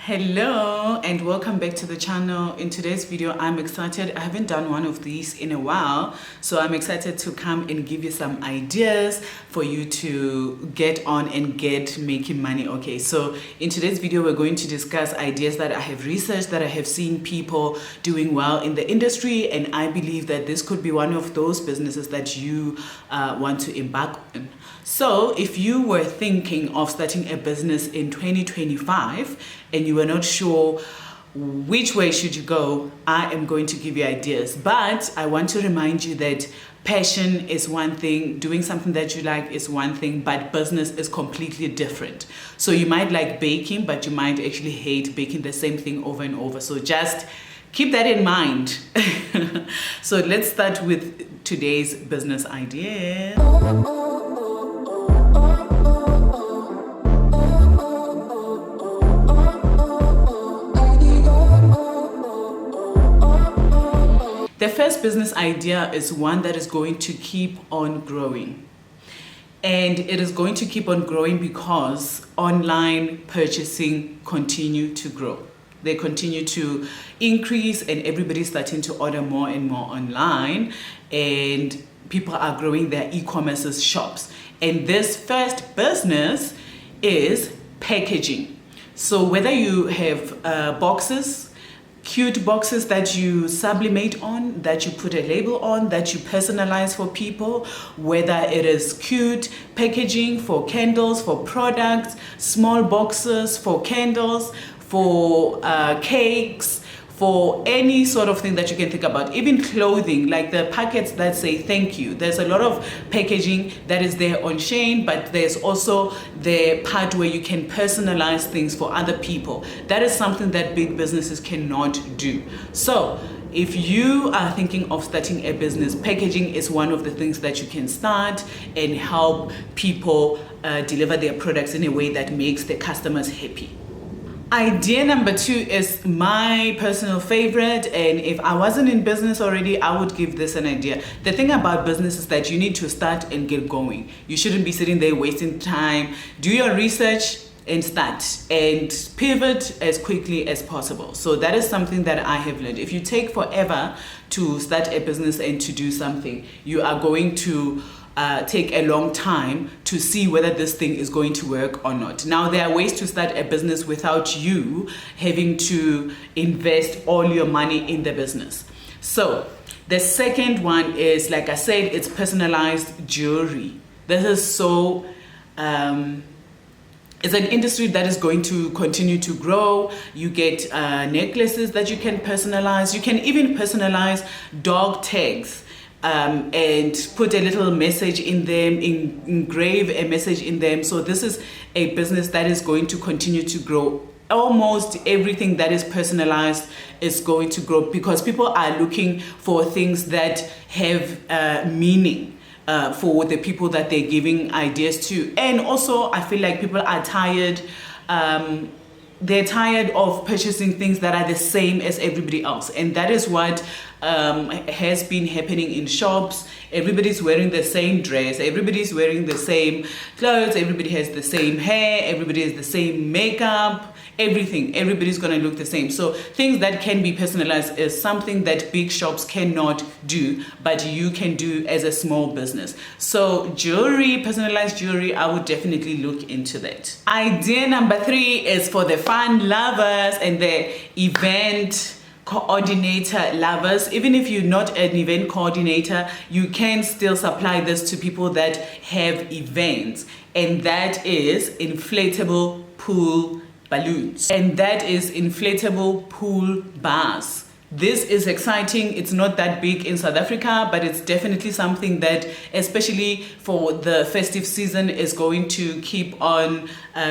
Hello and welcome back to the channel. In today's video, I'm excited. I haven't done one of these in a while, so I'm excited to come and give you some ideas for you to get on and get making money. Okay, so in today's video, we're going to discuss ideas that I have researched, that I have seen people doing well in the industry, and I believe that this could be one of those businesses that you want to embark on. So if you were thinking of starting a business in 2025 and you were not sure which way should you go, I am going to give you ideas. But I want to remind you that passion is one thing, doing something that you like is one thing, but business is completely different. So you might like baking, but you might actually hate baking the same thing over and over. So just keep that in mind. So let's start with today's business idea. The first business idea is one that is going to keep on growing. And it is going to keep on growing because online purchasing continue to grow. They continue to increase and everybody's starting to order more and more online, and people are growing their e-commerce shops. And this first business is packaging. So whether you have boxes, cute boxes that you sublimate on, that you put a label on, that you personalize for people, whether it is cute packaging for candles, for products, small boxes for candles, for cakes, for any sort of thing that you can think about, even clothing, like the packets that say thank you. There's a lot of packaging that is there on Shein, but there's also the part where you can personalize things for other people. That is something that big businesses cannot do. So if you are thinking of starting a business, packaging is one of the things that you can start and help people deliver their products in a way that makes the customers happy. Idea number 2 is my personal favorite, and if I wasn't in business already, I would give this an idea. The thing about business is that you need to start and get going. You shouldn't be sitting there wasting time. Do your research and start and pivot as quickly as possible. So that is something that I have learned. If you take forever to start a business and to do something, you are going to take a long time to see whether this thing is going to work or not. Now, there are ways to start a business without you having to invest all your money in the business. So the second one is, like I said, it's personalized jewelry. This is so it's an industry that is going to continue to grow. You get necklaces that you can personalize. You can even personalize dog tags. And put a little message in them, engrave a message in them. So this is a business that is going to continue to grow. Almost everything that is personalized is going to grow because people are looking for things that have meaning for the people that they're giving ideas to. And also, I feel like people are tired. They're tired of purchasing things that are the same as everybody else. And that is what has been happening in shops. Everybody's wearing the same dress. Everybody's wearing the same clothes. Everybody has the same hair. Everybody has the same makeup. Everything. Everybody's going to look the same. So things that can be personalized is something that big shops cannot do, but you can do as a small business. So jewelry, personalized jewelry, I would definitely look into that. Idea number 3 is for the fun lovers and the event coordinator lovers. Even if you're not an event coordinator, you can still supply this to people that have events, and that is inflatable pool balloons, and that is inflatable pool bars. This is exciting. It's not that big in South Africa, but it's definitely something that, especially for the festive season, is going to keep on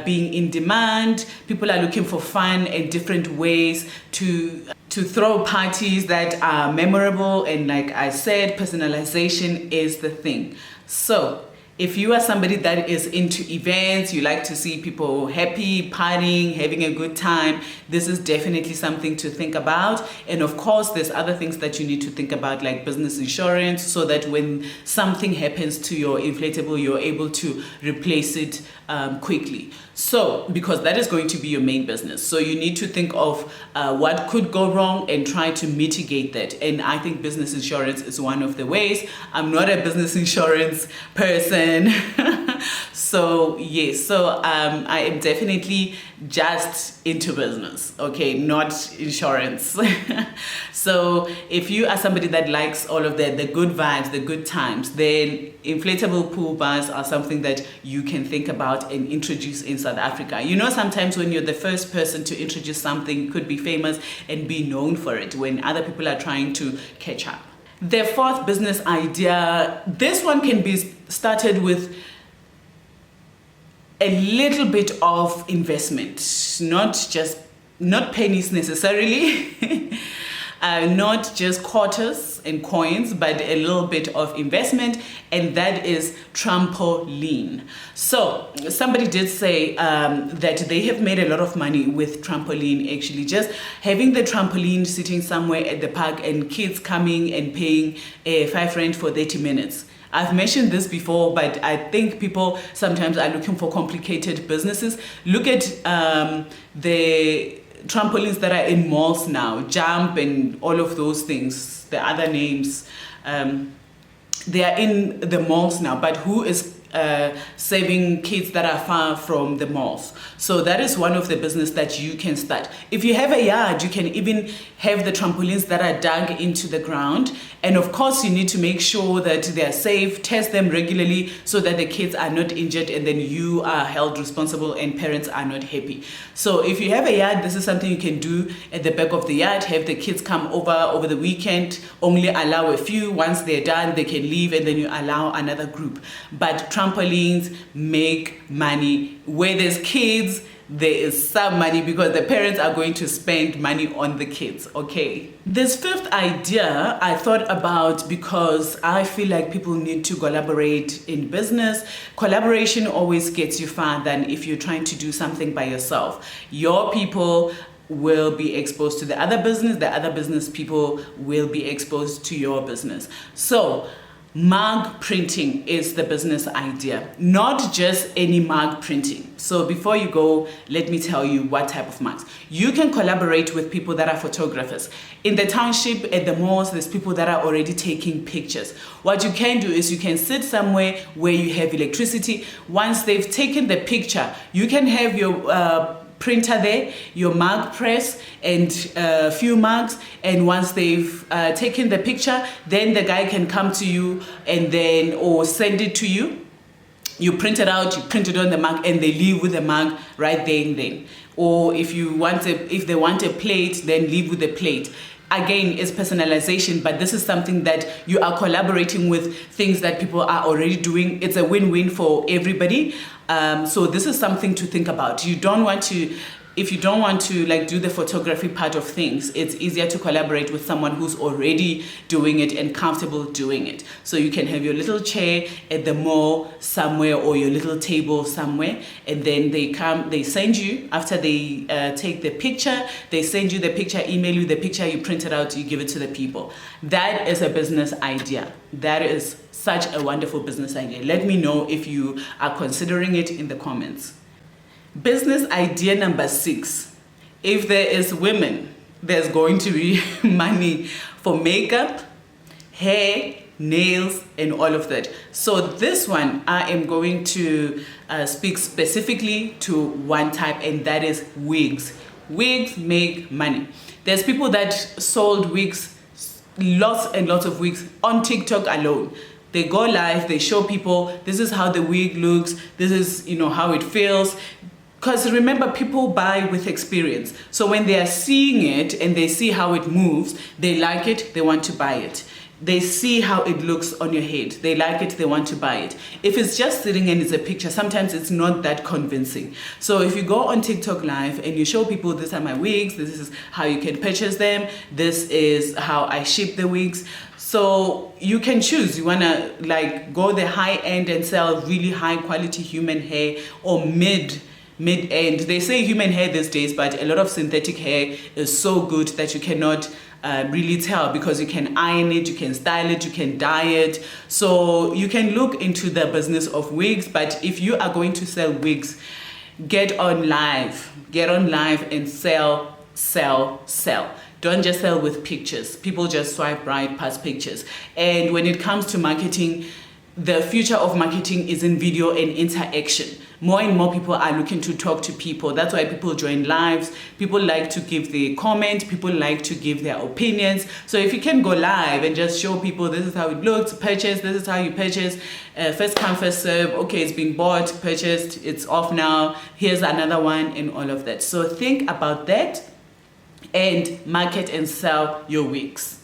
being in demand. People are looking for fun and different ways to throw parties that are memorable, and like I said, personalization is the thing. So If you are somebody that is into events, you like to see people happy, partying, having a good time, this is definitely something to think about. And of course, there's other things that you need to think about, like business insurance, so that when something happens to your inflatable, you're able to replace it quickly. So, because that is going to be your main business. So you need to think of what could go wrong and try to mitigate that. And I think business insurance is one of the ways. I'm not a business insurance person. So yes, so I am definitely just into business, okay, not insurance. So if you are somebody that likes all of that, the good vibes, the good times, then inflatable pool bars are something that you can think about and introduce in South Africa. You know, sometimes when you're the first person to introduce something, you could be famous and be known for it when other people are trying to catch up. The fourth business idea, this one can be started with a little bit of investment, not pennies necessarily, not just quarters and coins, but a little bit of investment, and that is trampoline. So somebody did say that they have made a lot of money with trampoline, actually just having the trampoline sitting somewhere at the park and kids coming and paying R5 for 30 minutes. I've mentioned this before, but I think people sometimes are looking for complicated businesses. Look at the trampolines that are in malls now, Jump and all of those things, the other names. They are in the malls now, but who is saving kids that are far from the malls? So that is one of the business that you can start. If you have a yard, you can even have the trampolines that are dug into the ground. And of course, you need to make sure that they are safe, test them regularly so that the kids are not injured, and then you are held responsible and parents are not happy. So if you have a yard, this is something you can do at the back of the yard. Have the kids come over the weekend, only allow a few. Once they're done, they can leave, and then you allow another group. But trampolines make money. Where there's kids, there is some money because the parents are going to spend money on the kids, okay? This fifth idea I thought about because I feel like people need to collaborate in business. Collaboration always gets you far than if you're trying to do something by yourself. Your people will be exposed to the other business people will be exposed to your business. So mug printing is the business idea, not just any mug printing. So before you go, let me tell you what type of mugs. You can collaborate with people that are photographers. In the township, at the malls, there's people that are already taking pictures. What you can do is you can sit somewhere where you have electricity. Once they've taken the picture, you can have your printer there, your mug press, and a few mugs, and once they've taken the picture, then the guy can come to you and then or send it to you. You print it out, you print it on the mug, and they leave with the mug right there and then. Or if they want a plate, then leave with the plate. Again, it's personalization, but this is something that you are collaborating with things that people are already doing. It's a win-win for everybody. So this is something to think about. If you don't want to like do the photography part of things, it's easier to collaborate with someone who's already doing it and comfortable doing it. So you can have your little chair at the mall somewhere or your little table somewhere, and then they send you, after they take the picture, they send you the picture, email you the picture, you print it out, you give it to the people. That is a business idea. That is such a wonderful business idea. Let me know if you are considering it in the comments. Business idea number 6. If there is women, there's going to be money for makeup, hair, nails, and all of that. So this one, I am going to speak specifically to one type, and that is wigs. Wigs make money. There's people that sold wigs, lots and lots of wigs on TikTok alone. They go live, they show people, this is how the wig looks, this is, how it feels. Because remember, people buy with experience. So when they are seeing it and they see how it moves, they like it, they want to buy it. they see how it looks on your head. They like it, they want to buy it. If it's just sitting and it's a picture, sometimes it's not that convincing. So if you go on TikTok live and you show people, these are my wigs, this is how you can purchase them, this is how I ship the wigs. So you can choose. You wanna like go the high end and sell really high quality human hair, or mid end. They say human hair these days, but a lot of synthetic hair is so good that you cannot really tell, because you can iron it, you can style it, you can dye it. So you can look into the business of wigs. But if you are going to sell wigs, get on live and sell. Don't just sell with pictures. People just swipe right past pictures. And when it comes to marketing, the future of marketing is in video and interaction. More and more people are looking to talk to people. That's why people join lives. People like to give their comment. People like to give their opinions. So if you can go live and just show people, this is how it looks, purchase, this is how you purchase, first come, first serve, okay, it's been bought, purchased, it's off now, here's another one, and all of that. So think about that and market and sell your wigs.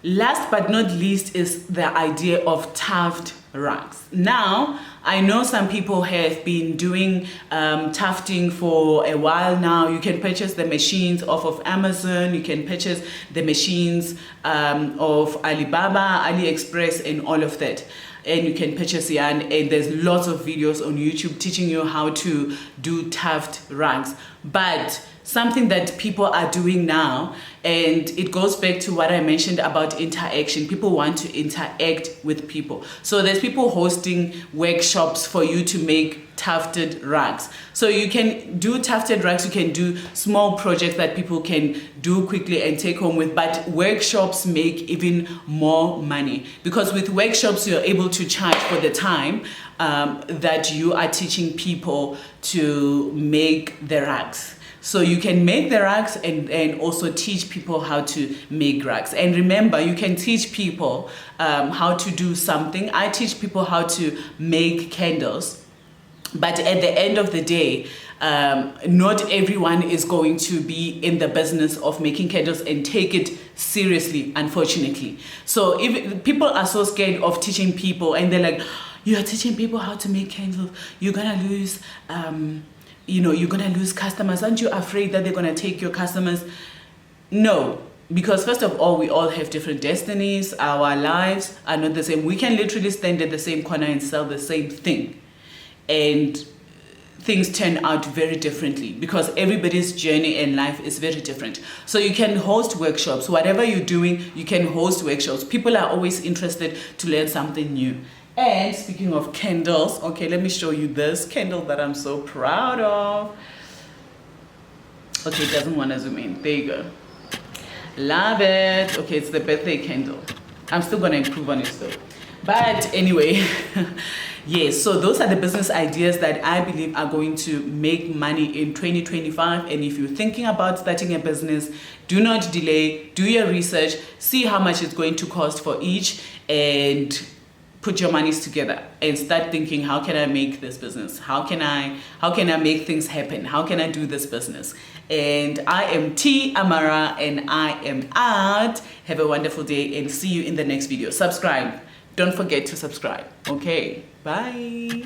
Last but not least is the idea of tuft rugs. Now, I know some people have been doing tufting for a while now. You can purchase the machines off of Amazon. You can purchase the machines of Alibaba, AliExpress, and all of that. And you can purchase yarn, and there's lots of videos on YouTube teaching you how to do tuft rugs. But something that people are doing now, and it goes back to what I mentioned about interaction. People want to interact with people. So there's people hosting workshops for you to make tufted rugs. So you can do tufted rugs, you can do small projects that people can do quickly and take home with, but workshops make even more money, because with workshops you're able to charge for the time that you are teaching people to make the rugs. So you can make the rugs and also teach people how to make rugs. And remember, you can teach people how to do something. I teach people how to make candles. But at the end of the day, not everyone is going to be in the business of making candles and take it seriously, unfortunately. So if people are so scared of teaching people, and they're like, you are teaching people how to make candles, you're gonna lose you're gonna lose customers. Aren't you afraid that they're gonna take your customers? No, because first of all, we all have different destinies. Our lives are not the same. We can literally stand at the same corner and sell the same thing, and things turn out very differently, because everybody's journey in life is very different. So you can host workshops. Whatever you're doing, you can host workshops. People are always interested to learn something new. And speaking of candles, okay, let me show you this candle that I'm so proud of. Okay, it doesn't want to zoom in. There you go. Love it. Okay, it's the birthday candle. I'm still going to improve on it though. But anyway, yes, so those are the business ideas that I believe are going to make money in 2025. And if you're thinking about starting a business, do not delay. Do your research. See how much it's going to cost for each, and put your monies together and start thinking, how can I make this business? How can I make things happen? How can I do this business? And I am T Amara, and I am out. Have a wonderful day, and see you in the next video. Subscribe. Don't forget to subscribe. Okay, bye.